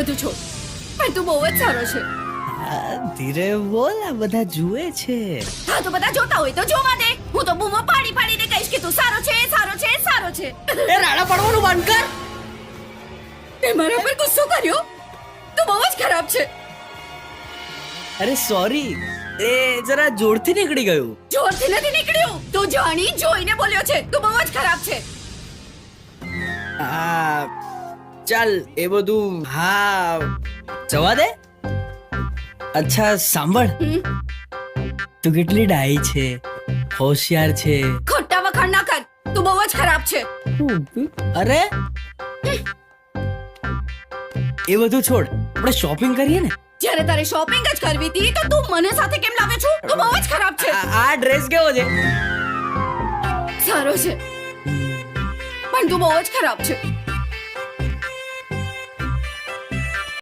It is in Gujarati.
બધું છોડ, પણ તું બહુ જ સારો છે. ધીરે બોલ, આ બધા જુએ છે. હા તો બધા જોતા હોય તો જોવા દે. હું તો બૂમો પાડી પાડીને કહીશ કે તું સારો છે, સારો છે, સારો છે. એ રાડા પડવાનું બંધ કર. તે મારા પર ગુસ્સો કર્યો? તું બહુ જ ખરાબ છે. અરે સોરી, એ જરા જોરથી નીકળી ગયું. જોરથી નથી નીકળ્યું, તું જાણી જોઈને બોલ્યો છે. તું બહુ જ ખરાબ છે. ચાલ એ બધું હા જવા દે. અચ્છા સાંભળ, તું કેટલી ડાઈ છે, હોશિયાર છે. ખોટા વખાણ ના કર. તું બહુ જ ખરાબ છે. અરે એ બધું છોડ, આપણે શોપિંગ કરીએ ને. જ્યારે તારે શોપિંગ જ કરવી હતી તો તું મને સાથે કેમ લાવે છું? તું બહુ જ ખરાબ છે. આ ડ્રેસ કેવો છે? સારો છે, પણ તું બહુ જ ખરાબ છે.